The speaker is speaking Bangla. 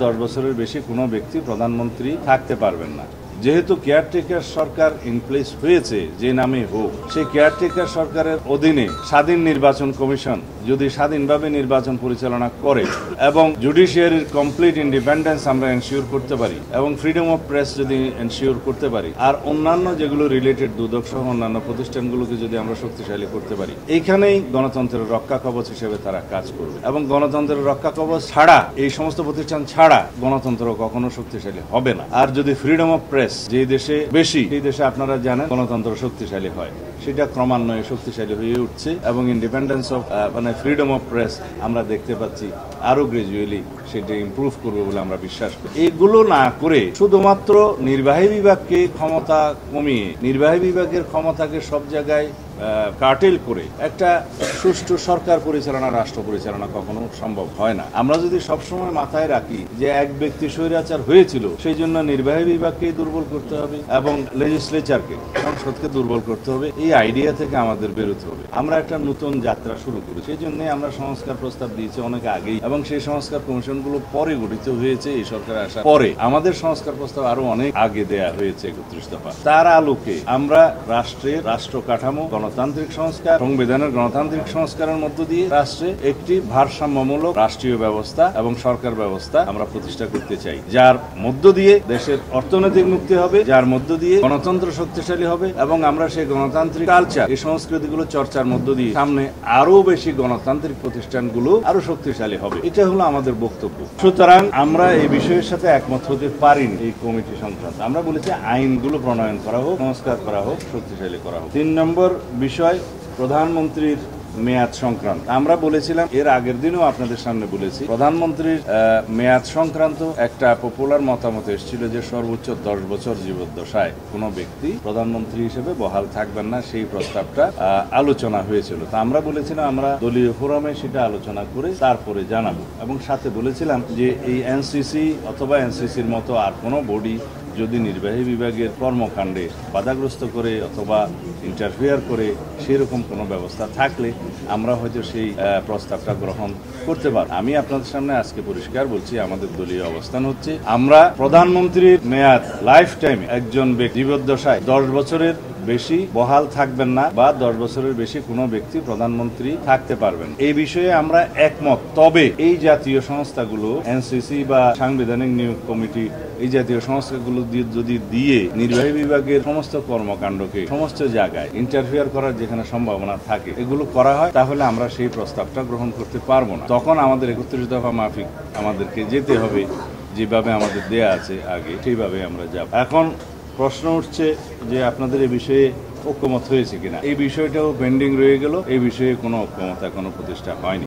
10 বছরের বেশি কোনো ব্যক্তি প্রধানমন্ত্রী থাকতে পারবেন না। যেহেতু কেয়ারটেকার সরকার ইন প্লেস হয়েছে, যে নামে হোক, সেই কেয়ারটেকার সরকারের অধীনে স্বাধীন নির্বাচন কমিশন যদি স্বাধীনভাবে নির্বাচন পরিচালনা করে এবং জুডিশিয়ারির কমপ্লিট ইন্ডিপেন্ডেন্স আমরা এনশিওর করতে পারি এবং ফ্রিডম অফ প্রেস যদি এনশিওর করতে পারি, আর অন্যান্য যেগুলো রিলেটেড দুদক সহ অন্যান্য প্রতিষ্ঠানগুলোকে যদি আমরা শক্তিশালী করতে পারি, এইখানেই গণতন্ত্রের রক্ষা কবচ হিসেবে তারা কাজ করবে। এবং গণতন্ত্রের রক্ষা কবচ ছাড়া, এই সমস্ত প্রতিষ্ঠান ছাড়া গণতন্ত্র কখনো শক্তিশালী হবে না। আর যদি ফ্রিডম অফ প্রেস যে দেশে বেশি, সেই দেশে আপনারা জানেন গণতন্ত্র শক্তিশালী হয়, সেটা ক্রমান্বয়ে শক্তিশালী হয়ে উঠছে এবং independence of freedom of press আমরা দেখতে পাচ্ছি আরো গ্রাজুয়ালি সেটা ইমপ্রুভ করবে বলে আমরা বিশ্বাস করি। এগুলো না করে শুধুমাত্র নির্বাহী বিভাগকে ক্ষমতা কমিয়ে, নির্বাহী বিভাগের ক্ষমতাকে সব জায়গায় কার্টেল করে একটা সুষ্ঠু সরকার পরিচালনা, রাষ্ট্র পরিচালনা কখনো সম্ভব হয় না। আমরা যদি সবসময় মাথায় রাখি যে এক ব্যক্তি স্বৈরাচার হয়েছিল, সেই জন্য নির্বাহী বিভাগকে দুর্বল করতে হবে এবং লেজিসলেচারকে, সংসদকে দুর্বল করতে হবে, এই আইডিয়া থেকে আমাদের বেরোতে হবে। আমরা একটা নতুন যাত্রা শুরু করি, সেই জন্য আমরা সংস্কার প্রস্তাব দিয়েছি অনেক আগেই এবং সেই সংস্কার কমিশনগুলো পরে গঠিত হয়েছে এই সরকার আসার পরে। আমাদের সংস্কার প্রস্তাব আরো অনেক আগে দেয়া হয়েছে 31 দফা। তার আলোকে আমরা রাষ্ট্রের রাষ্ট্র কাঠামো, গণতান্ত্রিক সংস্কার, সংবিধানের গণতান্ত্রিক সংস্কারের মধ্য দিয়ে রাষ্ট্রে একটি ভারসাম্যমূলক রাষ্ট্রীয় ব্যবস্থা এবং সরকার ব্যবস্থা আমরা প্রতিষ্ঠা করতে চাই, যার মধ্য দিয়ে দেশের অর্থনৈতিক মুক্তি হবে, যার মধ্য দিয়ে গণতন্ত্র শক্তিশালী হবে এবং আমরা সেই গণতান্ত্রিক কালচার, এই সংস্কৃতিগুলো চর্চার মধ্য দিয়ে সামনে আরো বেশি গণতান্ত্রিক প্রতিষ্ঠানগুলো আরো শক্তিশালী হবে। এটা হলো আমাদের বক্তব্য। সুতরাং আমরা এই বিষয়ের সাথে একমত হতে পারিনি এই কমিটি সংক্রান্ত। আমরা বলেছি আইনগুলো প্রণয়ন করা হোক, সংস্কার করা হোক, শক্তিশালী করা হোক। 3 নম্বর বিষয় প্রধানমন্ত্রীর মেয়াদ সংক্রান্ত। আমরা বলেছিলাম, এর আগের দিনও আপনাদের সামনে বলেছি, প্রধানমন্ত্রীর মেয়াদ সংক্রান্ত একটা পপুলার মতামত এসেছিল যে সর্বোচ্চ 10 বছর জীবদ্দশায় কোনো ব্যক্তি প্রধানমন্ত্রী হিসেবে বহাল থাকবেন না, সেই প্রস্তাবটা আলোচনা হয়েছিল। তা আমরা বলেছিলাম আমরা দলীয় ফোরামে সেটা আলোচনা করে তারপরে জানাবো এবং সাথে বলেছিলাম যে এই এনসিসি অথবা এনসিসির মতো আর কোনো বডি যদি নির্বাহী বিভাগের কর্মকাণ্ডে বাধাগ্রস্ত করে অথবা ইন্টারফেয়ার করে, সেরকম কোনো ব্যবস্থা থাকলে আমরা হয়তো সেই প্রস্তাবটা গ্রহণ করতে পারি। আমি আপনাদের সামনে আজকে পরিষ্কার বলছি, আমাদের দলীয় অবস্থান হচ্ছে আমরা প্রধানমন্ত্রীর মেয়াদ লাইফ টাইমে একজন ব্যক্তি জীবদ্দশায় 10 বছরের বেশি বহাল থাকবেন না বা 10 বছরের বেশি কোনো ব্যক্তি প্রধানমন্ত্রী থাকতে পারবেন, এই বিষয়ে আমরা একমত। তবে এই জাতীয় সংস্থাগুলো, এনসিসি বা সাংবিধানিক নিয়োগ কমিটি, এই জাতীয় সংস্থাগুলো যদি দিয়ে নির্বাহী বিভাগের সমস্ত কর্মকাণ্ডকে সমস্ত জায়গায় ইন্টারফেয়ার করার যেখানে সম্ভাবনা থাকে, এগুলো করা হয়, তাহলে আমরা সেই প্রস্তাবটা গ্রহণ করতে পারবো না। তখন আমাদের 31 দফা মাফিক আমাদেরকে যেতে হবে, যেভাবে আমাদের দেয়া আছে আগে, সেইভাবে আমরা যাব। এখন প্রশ্ন উঠছে যে আপনাদের এই বিষয়ে ঐক্যমত হয়েছে কিনা। এই বিষয়টাও পেন্ডিং রয়ে গেল, এই বিষয়ে কোনো ঐক্যমত এখনো প্রতিষ্ঠা হয়নি।